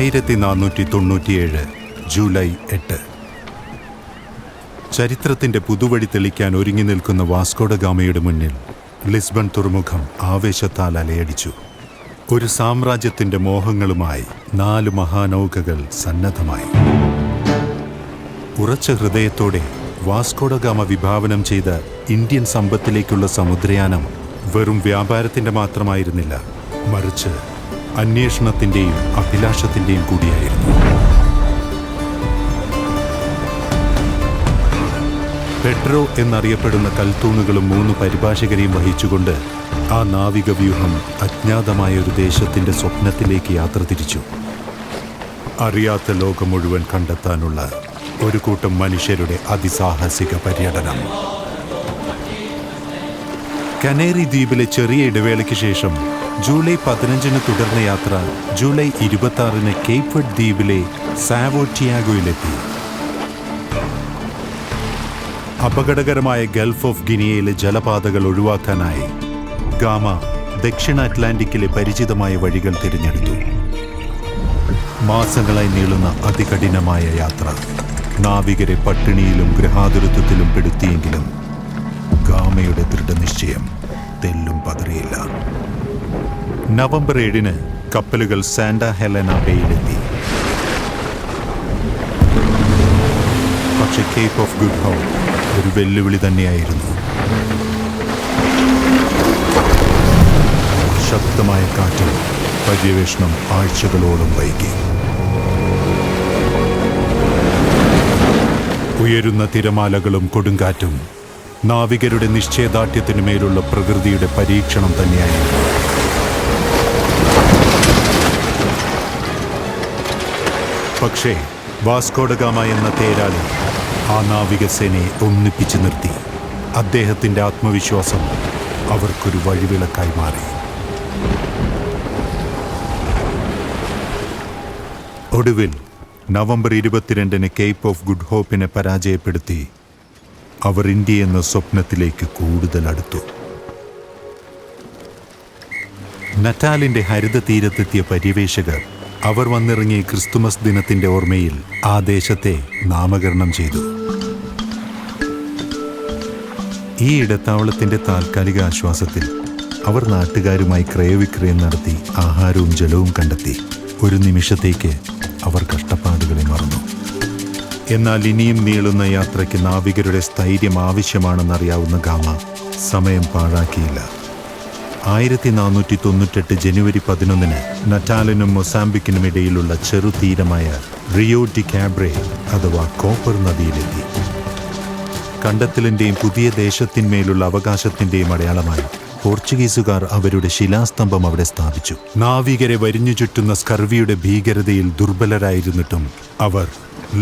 1497 July 8. ചരിത്രത്തിന്റെ പുതുവഴി തെളിക്കാൻ ഒരുങ്ങി നിൽക്കുന്ന വാസ്കോഡ ഗാമയുടെ മുന്നിൽ ലിസ്ബൺ തുറമുഖം ആവേശത്താൽ അലയടിച്ചു. ഒരു സാമ്രാജ്യത്തിന്റെ മോഹങ്ങളുമായി 4 മഹാനൗകകൾ സന്നദ്ധമായി. ഉറച്ച ഹൃദയത്തോടെ വാസ്കോഡ ഗാമ വിഭാവനം ചെയ്ത ഇന്ത്യൻ സമ്പത്തിലേക്കുള്ള സമുദ്രയാനം വെറും വ്യാപാരത്തിന്റെ മാത്രമായിരുന്നില്ല, മറിച്ച് അന്വേഷണത്തിന്റെയും അഭിലാഷത്തിന്റെയും കൂടിയായിരുന്നു. പെട്രോ എന്നറിയപ്പെടുന്ന കൽത്തൂണുകളും 3 പരിഭാഷകരെയും വഹിച്ചുകൊണ്ട് ആ നാവിക വ്യൂഹം അജ്ഞാതമായ ഒരു ദേശത്തിന്റെ സ്വപ്നത്തിലേക്ക് യാത്ര തിരിച്ചു. അറിയാത്ത ലോകം മുഴുവൻ കണ്ടെത്താനുള്ള ഒരു കൂട്ടം മനുഷ്യരുടെ അതിസാഹസിക പര്യടനം. കനേറി ദ്വീപിലെ ചെറിയ ഇടവേളയ്ക്ക് ശേഷം ജൂലൈ 15 തുടർന്ന യാത്ര ജൂലൈ 26 കേപ്പ് വെർഡ് ദ്വീപിലെ സാവോ ടിയാഗോയിലെത്തി. അപകടകരമായ ഗൾഫ് ഓഫ് ഗിനിയയിലെ ജലപാതകൾ ഒഴിവാക്കാനായി ഗാമ ദക്ഷിണ അറ്റ്ലാന്റിക്കിലെ പരിചിതമായ വഴികൾ തിരഞ്ഞെടുത്തു. മാസങ്ങളായി നീളുന്ന അതികഠിനമായ യാത്ര നാവികരെ പട്ടിണിയിലും ഗൃഹാതുരത്വത്തിലും പെടുത്തിയെങ്കിലും ഗാമയുടെ ദൃഢനിശ്ചയം തെല്ലും പതറിയില്ല. നവംബർ 7 കപ്പലുകൾ സാന്റാ ഹെലന ബേയിലെത്തി. പക്ഷേ കേപ്പ് ഓഫ് ഗുഡ് ഹോപ്പ് ഒരു വെല്ലുവിളി തന്നെയായിരുന്നു. ശക്തമായ കാറ്റിൽ പര്യവേഷണം ആഴ്ചകളോളം വൈകി. ഉയരുന്ന തിരമാലകളും കൊടുങ്കാറ്റും നാവികരുടെ നിശ്ചയദാർഢ്യത്തിനു മേലുള്ള പ്രകൃതിയുടെ പരീക്ഷണം തന്നെയായിരുന്നു. പക്ഷേ വാസ്കോഡ ഗാമ എന്ന തേരാളി ആ നാവികസേനയെ ഒന്നിപ്പിച്ചു നിർത്തി. അദ്ദേഹത്തിന്റെ ആത്മവിശ്വാസം അവർക്കൊരു വഴിവിളക്കായി മാറി. ഒടുവിൽ നവംബർ 22 കേപ്പ് ഓഫ് ഗുഡ് ഹോപ്പിനെ പരാജയപ്പെടുത്തി അവർ ഇന്ത്യ എന്ന സ്വപ്നത്തിലേക്ക് കൂടുതൽ അടുത്തു. നറ്റാലിന്റെ ഹരിത തീരത്തെത്തിയ പര്യവേഷകർ അവർ വന്നിറങ്ങിയ ക്രിസ്തുമസ് ദിനത്തിന്റെ ഓർമ്മയിൽ ആ ദേശത്തെ നാമകരണം ചെയ്തു. ഈ ഇടത്താവളത്തിന്റെ താൽക്കാലിക ആശ്വാസത്തിൽ അവർ നാട്ടുകാരുമായി ക്രയവിക്രയം നടത്തി ആഹാരവും ജലവും കണ്ടെത്തി. ഒരു നിമിഷത്തേക്ക് അവർ കഷ്ടപ്പാടുകളെ മറന്നു. എന്നാൽ ഇനിയും നീളുന്ന യാത്രയ്ക്ക് നാവികരുടെ സ്ഥൈര്യം ആവശ്യമാണെന്നറിയാവുന്ന ഗാമ സമയം പാഴാക്കിയില്ല. 1498 ജനുവരി 11 നറ്റാലിനും മൊസാംബിക്കിനും ഇടയിലുള്ള ചെറുതീരമായ റിയോ ഡി കാബ്രെ അഥവാ കോപ്പർ നദിയിലെത്തി. കണ്ടെത്തലിന്റെയും പുതിയ ദേശത്തിന്മേലുള്ള അവകാശത്തിന്റെയും അടയാളമായി പോർച്ചുഗീസുകാർ അവരുടെ ശിലാസ്തംഭം അവിടെ സ്ഥാപിച്ചു. നാവികരെ വരിഞ്ഞു ചുറ്റുന്ന സ്കർവിയുടെ ഭീകരതയിൽ ദുർബലരായിരുന്നിട്ടും അവർ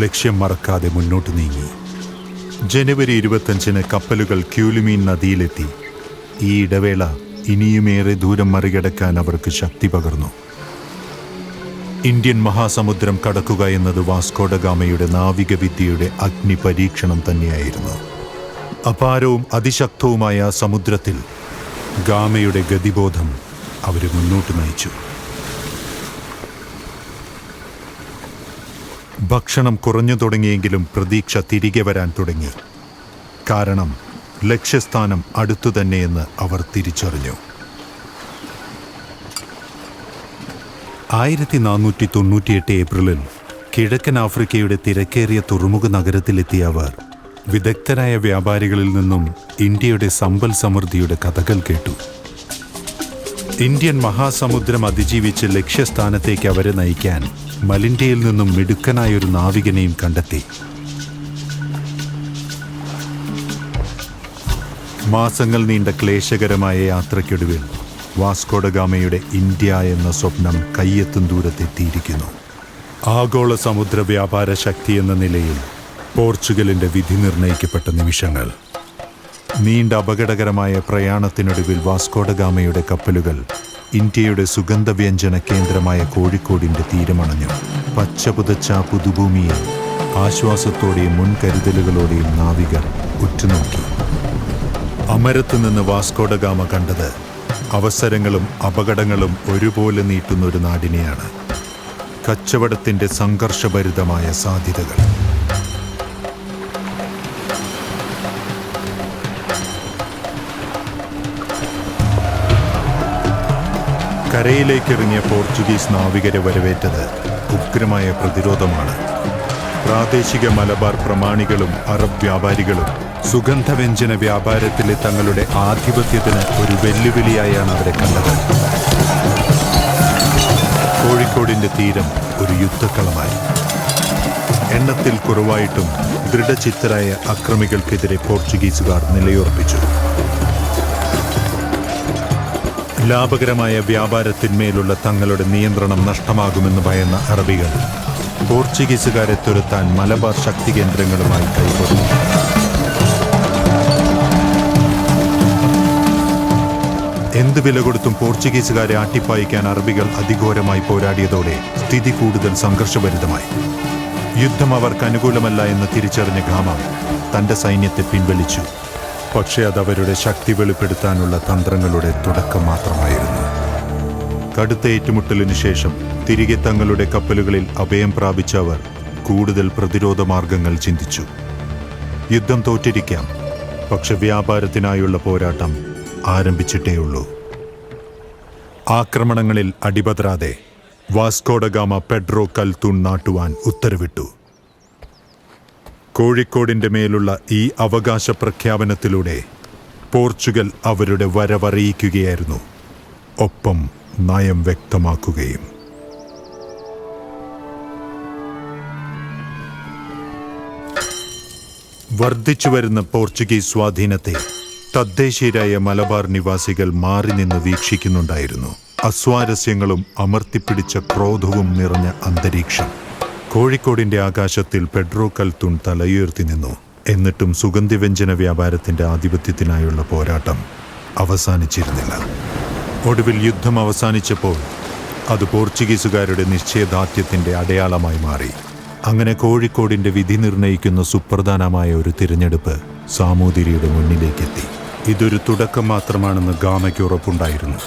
ലക്ഷ്യം മറക്കാതെ മുന്നോട്ട് നീങ്ങി. ജനുവരി 25 കപ്പലുകൾ ക്യൂലിമീൻ നദിയിലെത്തി. ഈ ഇടവേള ഇനിയുമേറെ ദൂരം മറികടക്കാൻ അവർക്ക് ശക്തി പകർന്നു. ഇന്ത്യൻ മഹാസമുദ്രം കടക്കുക എന്നത് വാസ്കോഡ ഗാമയുടെ നാവിക വിദ്യയുടെ അഗ്നി പരീക്ഷണം തന്നെയായിരുന്നു. അപാരവും അതിശക്തവുമായ ആ സമുദ്രത്തിൽ ഗാമയുടെ ഗതിബോധം അവരെ മുന്നോട്ട് നയിച്ചു. ഭക്ഷണം കുറഞ്ഞു തുടങ്ങിയെങ്കിലും പ്രതീക്ഷ തിരികെ വരാൻ തുടങ്ങി. കാരണം ലക്ഷ്യസ്ഥാനം അടുത്തു തന്നെയെന്ന് അവർ തിരിച്ചറിഞ്ഞു. 1498 ഏപ്രിലിൽ കിഴക്കൻ ആഫ്രിക്കയുടെ തിരക്കേറിയ തുറമുഖ നഗരത്തിലെത്തിയ അവർ വിദഗ്ധരായ വ്യാപാരികളിൽ നിന്നും ഇന്ത്യയുടെ സമ്പൽ സമൃദ്ധിയുടെ കഥകൾ കേട്ടു. ഇന്ത്യൻ മഹാസമുദ്രം അതിജീവിച്ച് ലക്ഷ്യസ്ഥാനത്തേക്ക് അവരെ നയിക്കാൻ മലിന്ത്യയിൽ നിന്നും മിടുക്കനായൊരു നാവികനെയും കണ്ടെത്തി. മാസങ്ങൾ നീണ്ട ക്ലേശകരമായ യാത്രയ്ക്കൊടുവിൽ വാസ്കോഡ ഗാമയുടെ ഇന്ത്യ എന്ന സ്വപ്നം കയ്യെത്തും ദൂരത്തെത്തിയിരിക്കുന്നു. ആഗോള സമുദ്ര വ്യാപാര ശക്തി എന്ന നിലയിൽ പോർച്ചുഗലിന്റെ വിധി നിർണയിക്കപ്പെട്ട നിമിഷങ്ങൾ. നീണ്ട അപകടകരമായ പ്രയാണത്തിനൊടുവിൽ വാസ്കോഡ ഗാമയുടെ കപ്പലുകൾ ഇന്ത്യയുടെ സുഗന്ധവ്യഞ്ജന കേന്ദ്രമായ കോഴിക്കോടിന്റെ തീരമണഞ്ഞു. പച്ച പുതച്ച പുതുഭൂമിയിൽ ആശ്വാസത്തോടെയും മുൻകരുതലുകളോടെയും നാവികർ ഉറ്റുനോക്കി. അമരത്ത് നിന്ന് വാസ്കോഡ ഗാമ കണ്ടത് അവസരങ്ങളും അപകടങ്ങളും ഒരുപോലെ നീട്ടുന്നൊരു നാടിനെയാണ്. കച്ചവടത്തിന്റെ സംഘർഷഭരിതമായ സാധ്യതകൾ. കരയിലേക്കിറങ്ങിയ പോർച്ചുഗീസ് നാവികരെ വരവേറ്റത് ഉഗ്രമായ പ്രതിരോധമാണ്. പ്രാദേശിക മലബാർ പ്രമാണികളും അറബ് വ്യാപാരികളും സുഗന്ധവ്യഞ്ജന വ്യാപാരത്തിലെ തങ്ങളുടെ ആധിപത്യത്തിന് ഒരു വെല്ലുവിളിയായാണ് അവരെ കണ്ടത്. കോഴിക്കോടിന്റെ തീരം ഒരു യുദ്ധക്കളമായി. എണ്ണത്തിൽ കുറവായിട്ടും ദൃഢചിത്തരായ അക്രമികൾക്കെതിരെ പോർച്ചുഗീസുകാർ നിലയുറപ്പിച്ചു. ലാഭകരമായ വ്യാപാരത്തിന്മേലുള്ള തങ്ങളുടെ നിയന്ത്രണം നഷ്ടമാകുമെന്ന് ഭയന്ന അറബികൾ പോർച്ചുഗീസുകാരെ തുരത്താൻ മലബാർ ശക്തി കേന്ദ്രങ്ങളുമായി കൈകോർത്തു. എന്ത് വില കൊടുത്തും പോർച്ചുഗീസുകാരെ ആട്ടിപ്പായിക്കാൻ അറബികൾ അതിഘോരമായി പോരാടിയതോടെ സ്ഥിതി കൂടുതൽ സംഘർഷഭരിതമായി. യുദ്ധം അവർക്ക് അനുകൂലമല്ല എന്ന് തിരിച്ചറിഞ്ഞ ഗാമ തന്റെ സൈന്യത്തെ പിൻവലിച്ചു. പക്ഷേ അതവരുടെ ശക്തി വെളിപ്പെടുത്താനുള്ള തന്ത്രങ്ങളുടെ തുടക്കം മാത്രമായിരുന്നു. കടുത്ത ഏറ്റുമുട്ടലിനു ശേഷം തിരികെ തങ്ങളുടെ കപ്പലുകളിൽ അഭയം പ്രാപിച്ച അവർ കൂടുതൽ പ്രതിരോധ മാർഗങ്ങൾ ചിന്തിച്ചു. യുദ്ധം തോറ്റിരിക്കാം, പക്ഷെ വ്യാപാരത്തിനായുള്ള പോരാട്ടം ആരംഭിച്ചിട്ടേയുള്ളൂ. ആക്രമണങ്ങളിൽ അടിപതരാതെ വാസ്കോഡ ഗാമ പെഡ്രോ കൽത്തൂൺ നാട്ടുവാൻ ഉത്തരവിട്ടു. കോഴിക്കോടിന്റെ മേലുള്ള ഈ അവകാശ പ്രഖ്യാപനത്തിലൂടെ പോർച്ചുഗൽ അവരുടെ വരവറിയിക്കുകയായിരുന്നു, ഒപ്പം നയം വ്യക്തമാക്കുകയും. വർദ്ധിച്ചുവരുന്ന പോർച്ചുഗീസ് സ്വാധീനത്തെ തദ്ദേശീയരായ മലബാർ നിവാസികൾ മാറി നിന്ന് വീക്ഷിക്കുന്നുണ്ടായിരുന്നു. അസ്വാരസ്യങ്ങളും അമർത്തിപ്പിടിച്ച ക്രോധവും നിറഞ്ഞ അന്തരീക്ഷം. കോഴിക്കോടിന്റെ ആകാശത്തിൽ പെഡ്രോ കൽത്തൂൺ തലയുയർത്തി നിന്നു. എന്നിട്ടും സുഗന്ധവ്യഞ്ജന വ്യാപാരത്തിന്റെ ആധിപത്യത്തിനായുള്ള പോരാട്ടം അവസാനിച്ചിരുന്നില്ല. ഒടുവിൽ യുദ്ധം അവസാനിച്ചപ്പോൾ അത് പോർച്ചുഗീസുകാരുടെ നിശ്ചയദാർഢ്യത്തിന്റെ അടയാളമായി മാറി. അങ്ങനെ കോഴിക്കോടിന്റെ വിധി നിർണയിക്കുന്ന സുപ്രധാനമായ ഒരു തിരഞ്ഞെടുപ്പ് സാമൂതിരിയുടെ മുന്നിലേക്കെത്തി. ഇതൊരു തുടക്കം മാത്രമാണെന്ന് ഗാമയ്ക്ക് ഉറപ്പുണ്ടായിരുന്നു.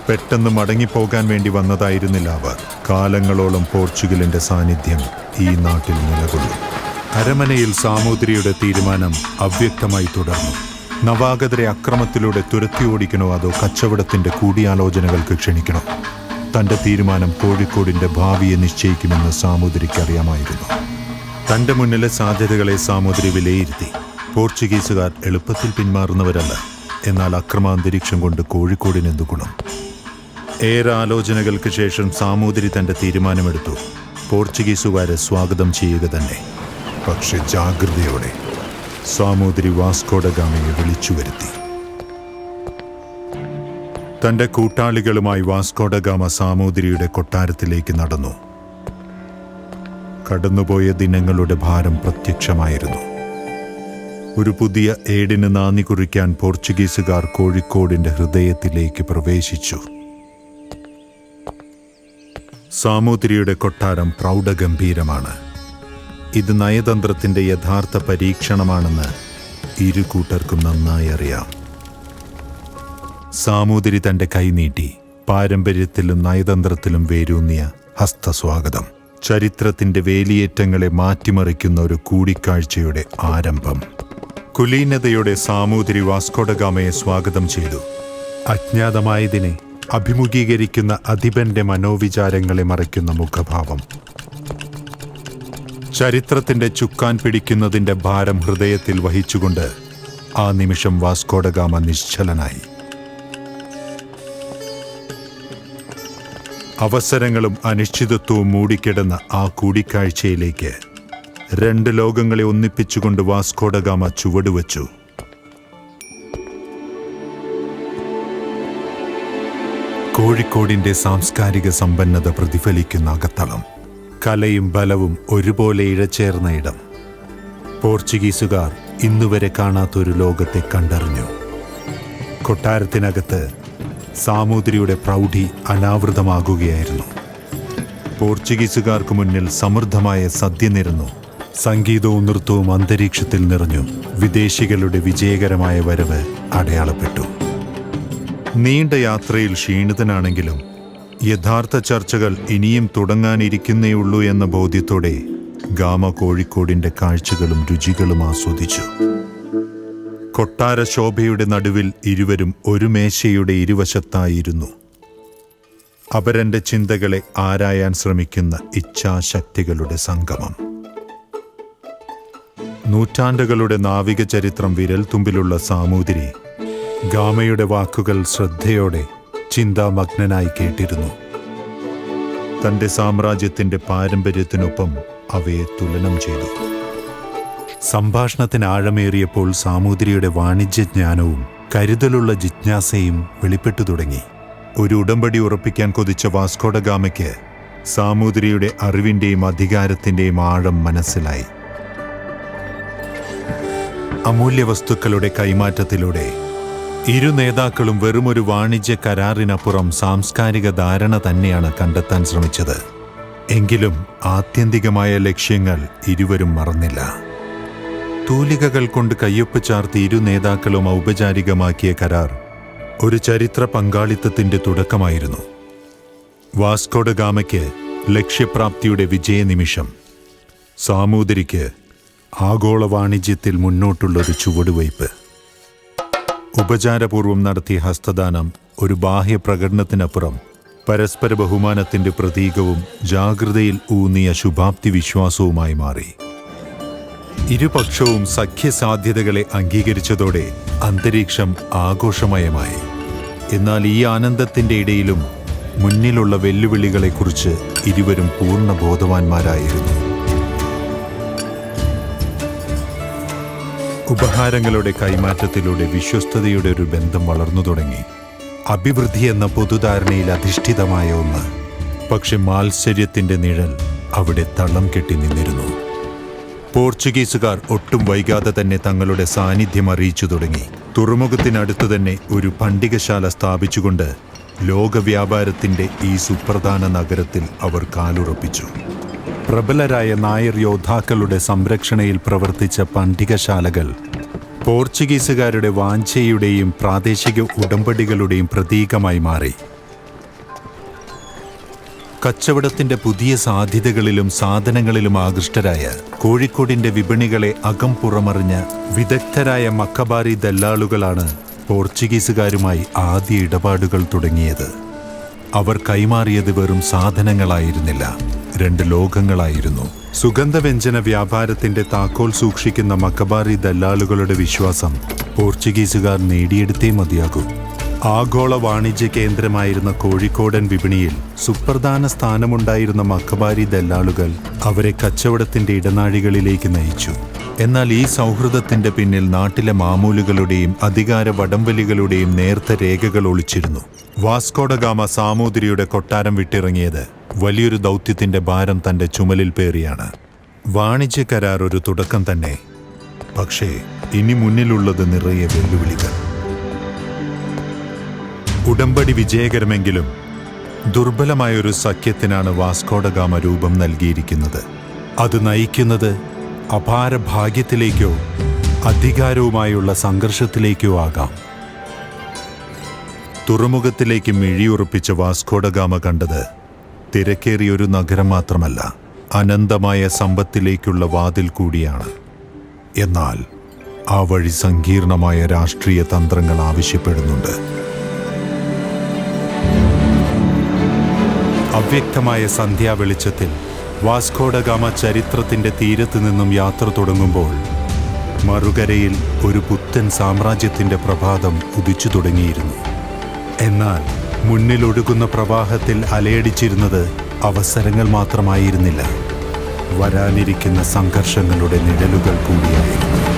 പെട്ടെന്ന് മടങ്ങിപ്പോകാൻ വേണ്ടി വന്നതായിരുന്നില്ല അവർ. കാലങ്ങളോളം പോർച്ചുഗലിന്റെ സാന്നിധ്യം ഈ നാട്ടിൽ നിലകൊള്ളും. അരമനയിൽ സാമൂതിരിയുടെ തീരുമാനം അവ്യക്തമായി തുടർന്നു. നവാഗതരെ അക്രമത്തിലൂടെ തുരത്തി ഓടിക്കണോ അതോ കച്ചവടത്തിന്റെ കൂടിയാലോചനകൾക്ക് ക്ഷണിക്കണോ? തന്റെ തീരുമാനം കോഴിക്കോടിന്റെ ഭാവിയെ നിശ്ചയിക്കുമെന്ന് സാമൂതിരിക്ക് അറിയാമായിരുന്നു. തന്റെ മുന്നിലെ സാധ്യതകളെ സാമൂതിരി വിലയിരുത്തി. പോർച്ചുഗീസുകാർ എളുപ്പത്തിൽ പിന്മാറുന്നവരല്ല. എന്നാൽ അക്രമാന്തരീക്ഷം കൊണ്ട് കോഴിക്കോടിനെന്തു ഗുണം? ഏറെ ആലോചനകൾക്ക് ശേഷം സാമൂതിരി തന്റെ തീരുമാനമെടുത്തു. പോർച്ചുഗീസുകാരെ സ്വാഗതം ചെയ്യുക തന്നെ. പക്ഷെ ജാഗ്രതയോടെ. സാമൂതിരി വാസ്കോഡ ഗാമയെ വിളിച്ചു വരുത്തി. തന്റെ കൂട്ടാളികളുമായി വാസ്കോഡ ഗാമ സാമൂതിരിയുടെ കൊട്ടാരത്തിലേക്ക് നടന്നു. കടന്നുപോയ ദിനങ്ങളുടെ ഭാരം പ്രത്യക്ഷമായിരുന്നു. ഒരു പുതിയ ഏടിന് നാന്ദി കുറിക്കാൻ പോർച്ചുഗീസുകാർ കോഴിക്കോടിന്റെ ഹൃദയത്തിലേക്ക് പ്രവേശിച്ചു. സാമൂതിരിയുടെ കൊട്ടാരം പ്രൗഢഗംഭീരമാണ്. ഇത് നയതന്ത്രത്തിന്റെ യഥാർത്ഥ പരീക്ഷണമാണെന്ന് ഇരു കൂട്ടർക്കും നന്നായി അറിയാം. സാമൂതിരി തന്റെ കൈനീട്ടി. പാരമ്പര്യത്തിലും നയതന്ത്രത്തിലും വേരൂന്നിയ ഹസ്തസ്വാഗതം. ചരിത്രത്തിന്റെ വേലിയേറ്റങ്ങളെ മാറ്റിമറിക്കുന്ന ഒരു കൂടിക്കാഴ്ചയുടെ ആരംഭം. കുലീനതയോടെ സാമൂതിരി വാസ്കോഡ ഗാമയെ സ്വാഗതം ചെയ്തു. അജ്ഞാതമായതിനെ അഭിമുഖീകരിക്കുന്ന അധിപന്റെ മനോവിചാരങ്ങളെ മറയ്ക്കുന്ന മുഖഭാവം. ചരിത്രത്തിന്റെ ചുക്കാൻ പിടിക്കുന്നതിന്റെ ഭാരം ഹൃദയത്തിൽ വഹിച്ചുകൊണ്ട് ആ നിമിഷം വാസ്കോഡ ഗാമ നിശ്ചലനായി. അവസരങ്ങളും അനിശ്ചിതത്വവും മൂടിക്കിടന്ന ആ കൂടിക്കാഴ്ചയിലേക്ക് രണ്ട് ലോകങ്ങളെ ഒന്നിപ്പിച്ചുകൊണ്ട് വാസ്കോഡ ഗാമ ചുവടുവച്ചു. കോഴിക്കോടിന്റെ സാംസ്കാരിക സമ്പന്നത പ്രതിഫലിക്കുന്ന അകത്തളം. കലയും ബലവും ഒരുപോലെ ഇഴചേർന്ന ഇടം. പോർച്ചുഗീസുകാർ ഇന്നുവരെ കാണാത്തൊരു ലോകത്തെ കണ്ടറിഞ്ഞു. കൊട്ടാരത്തിനകത്ത് സാമൂതിരിയുടെ പ്രൗഢി അനാവൃതമാകുകയായിരുന്നു. പോർച്ചുഗീസുകാർക്ക് മുന്നിൽ സമൃദ്ധമായ സദ്യ നിരന്നു. സംഗീതവും നൃത്തവും അന്തരീക്ഷത്തിൽ നിറഞ്ഞു. വിദേശികളുടെ വിജയകരമായ വരവ് അടയാളപ്പെട്ടു. നീണ്ട യാത്രയിൽ ക്ഷീണിതനാണെങ്കിലും യഥാർത്ഥ ചർച്ചകൾ ഇനിയും തുടങ്ങാനിരിക്കുന്നേയുള്ളൂ എന്ന ബോധ്യത്തോടെ ഗാമ കോഴിക്കോടിന്റെ കാഴ്ചകളും രുചികളും ആസ്വദിച്ചു. കൊട്ടാര ശോഭയുടെ നടുവിൽ ഇരുവരും ഒരു മേശയുടെ ഇരുവശത്തായിരുന്നു. അപരന്റെ ചിന്തകളെ ആരായാൻ ശ്രമിക്കുന്ന ഇച്ഛാശക്തികളുടെ സംഗമം. നൂറ്റാണ്ടുകളുടെ നാവിക ചരിത്രം വിരൽത്തുമ്പിലുള്ള സാമൂതിരി ഗാമയുടെ വാക്കുകൾ ശ്രദ്ധയോടെ ചിന്താമഗ്നനായി കേട്ടിരുന്നു. തന്റെ സാമ്രാജ്യത്തിന്റെ പാരമ്പര്യത്തിനൊപ്പം അവയെ തുലനം ചെയ്തു. സംഭാഷണത്തിന് ആഴമേറിയപ്പോൾ സാമൂതിരിയുടെ വാണിജ്യജ്ഞാനവും കരുതലുള്ള ജിജ്ഞാസയും വെളിപ്പെട്ടു തുടങ്ങി. ഒരു ഉടമ്പടി ഉറപ്പിക്കാൻ കൊതിച്ച വാസ്കോഡ ഗാമയ്ക്ക് സാമൂതിരിയുടെ അറിവിന്റെയും അധികാരത്തിന്റെയും ആഴം മനസ്സിലായി. അമൂല്യ വസ്തുക്കളുടെ കൈമാറ്റത്തിലൂടെ ഇരു നേതാക്കളും വെറുമൊരു വാണിജ്യ കരാറിനപ്പുറം സാംസ്കാരിക ധാരണ തന്നെയാണ് കണ്ടെത്താൻ ശ്രമിച്ചത്. എങ്കിലും ആത്യന്തികമായ ലക്ഷ്യങ്ങൾ ഇരുവരും മറന്നില്ല. തൂലികകൾ കൊണ്ട് കയ്യൊപ്പ് ചാർത്തി ഇരു നേതാക്കളും ഔപചാരികമാക്കിയ കരാർ ഒരു ചരിത്ര പങ്കാളിത്തത്തിന്റെ തുടക്കമായിരുന്നു. വാസ്കോഡ ഗാമയ്ക്ക് ലക്ഷ്യപ്രാപ്തിയുടെ വിജയനിമിഷം, സാമൂതിരിക്ക് ആഗോള വാണിജ്യത്തിൽ മുന്നോട്ടുള്ളൊരു ചുവടുവയ്പ്. ഉപചാരപൂർവം നടത്തിയ ഹസ്തദാനം ഒരു ബാഹ്യ പ്രകടനത്തിനപ്പുറം പരസ്പര ബഹുമാനത്തിന്റെ പ്രതീകവും ജാഗ്രതയിൽ ഊന്നിയ ശുഭാപ്തി വിശ്വാസവുമായി മാറി. ഇരുപക്ഷവും സഖ്യസാധ്യതകളെ അംഗീകരിച്ചതോടെ അന്തരീക്ഷം ആഘോഷമയമായി. എന്നാൽ ഈ ആനന്ദത്തിന്റെ ഇടയിലും മുന്നിലുള്ള വെല്ലുവിളികളെക്കുറിച്ച് ഇരുവരും പൂർണ്ണ ബോധവാന്മാരായിരുന്നു. ഉപഹാരങ്ങളുടെ കൈമാറ്റത്തിലൂടെ വിശ്വസ്തതയുടെ ഒരു ബന്ധം വളർന്നു തുടങ്ങി. അഭിവൃദ്ധി എന്ന പൊതുധാരണയിൽ അധിഷ്ഠിതമായ ഒന്ന്. പക്ഷെ മാത്സര്യത്തിന്റെ നിഴൽ അവിടെ തളം കെട്ടി നിന്നിരുന്നു. പോർച്ചുഗീസുകാർ ഒട്ടും വൈകാതെ തന്നെ തങ്ങളുടെ സാന്നിധ്യം അറിയിച്ചു തുടങ്ങി. തുറമുഖത്തിനടുത്ത് തന്നെ ഒരു പണ്ടികശാല സ്ഥാപിച്ചുകൊണ്ട് ലോകവ്യാപാരത്തിന്റെ ഈ സുപ്രധാന നഗരത്തിൽ അവർ കാലുറപ്പിച്ചു. പ്രബലരായ നായർ യോദ്ധാക്കളുടെ സംരക്ഷണയിൽ പ്രവർത്തിച്ച പണ്ടികശാലകൾ പോർച്ചുഗീസുകാരുടെ വാഞ്ചയുടെയും പ്രാദേശിക ഉടമ്പടികളുടെയും പ്രതീകമായി മാറി. കച്ചവടത്തിന്റെ പുതിയ സാധ്യതകളിലും സാധനങ്ങളിലും ആകൃഷ്ടരായ കോഴിക്കോടിന്റെ വിപണികളെ അകം പുറമറിഞ്ഞ വിദഗ്ധരായ മക്കബാരി ദല്ലാളുകളാണ് പോർച്ചുഗീസുകാരുമായി ആദ്യ ഇടപാടുകൾ തുടങ്ങിയത്. അവർ കൈമാറിയത് വെറും സാധനങ്ങളായിരുന്നില്ല, രണ്ട് ലോകങ്ങളായിരുന്നു. സുഗന്ധവ്യഞ്ജന വ്യാപാരത്തിന്റെ താക്കോൽ സൂക്ഷിക്കുന്ന മക്കബാരി ദല്ലാളുകളുടെ വിശ്വാസം പോർച്ചുഗീസുകാർ നേടിയെടുത്തേ മതിയാകൂ. ആഗോള വാണിജ്യ കേന്ദ്രമായിരുന്ന കോഴിക്കോടൻ വിപണിയിൽ സുപ്രധാന സ്ഥാനമുണ്ടായിരുന്ന മക്കബാരി ദല്ലാളുകൾ അവരെ കച്ചവടത്തിന്റെ ഇടനാഴികളിലേക്ക് നയിച്ചു. എന്നാൽ ഈ സൗഹൃദത്തിന്റെ പിന്നിൽ നാട്ടിലെ മാമൂലുകളുടെയും അധികാര വടംവലികളുടെയും നേർത്ത രേഖകൾ ഒളിച്ചിരുന്നു. വാസ്കോഡ ഗാമ സാമൂതിരിയുടെ കൊട്ടാരം വിട്ടിറങ്ങിയത് വലിയൊരു ദൗത്യത്തിന്റെ ഭാരം തന്റെ ചുമലിൽ പേറിയാണ്. വാണിജ്യ കരാർ ഒരു തുടക്കം തന്നെ, പക്ഷേ ഇനി മുന്നിലുള്ളത് നിറയെ വെല്ലുവിളികൾ. ഉടമ്പടി വിജയകരമെങ്കിലും ദുർബലമായൊരു സഖ്യത്തിനാണ് വാസ്കോഡ ഗാമ രൂപം നൽകിയിരിക്കുന്നത്. അത് നയിക്കുന്നത് അപാര ഭാഗ്യത്തിലേക്കോ അധികാരവുമായുള്ള സംഘർഷത്തിലേക്കോ ആകാം. തുറമുഖത്തിലേക്ക് മിഴിയുറപ്പിച്ച വാസ്കോഡ ഗാമ കണ്ടത് തിരക്കേറിയൊരു നഗരം മാത്രമല്ല, അനന്തമായ സമ്പത്തിലേക്കുള്ള വാതിൽ കൂടിയാണ്. എന്നാൽ ആ വഴി സങ്കീർണമായ രാഷ്ട്രീയ തന്ത്രങ്ങൾ ആവശ്യപ്പെടുന്നുണ്ട്. അവ്യക്തമായ സന്ധ്യാവെളിച്ചത്തിൽ വാസ്കോഡ ഗാമ ചരിത്രത്തിന്റെ തീരത്ത് നിന്നും യാത്ര തുടങ്ങുമ്പോൾ മറുകരയിൽ ഒരു പുത്തൻ സാമ്രാജ്യത്തിന്റെ പ്രഭാതം ഉദിച്ചു തുടങ്ങിയിരുന്നു. എന്നാൽ മുന്നിലൊഴുകുന്ന പ്രവാഹത്തിൽ അലയടിച്ചിരുന്നത് അവസരങ്ങൾ മാത്രമായിരുന്നില്ല, വരാനിരിക്കുന്ന സംഘർഷങ്ങളുടെ നിഴലുകൾ കൂടിയായിരുന്നു.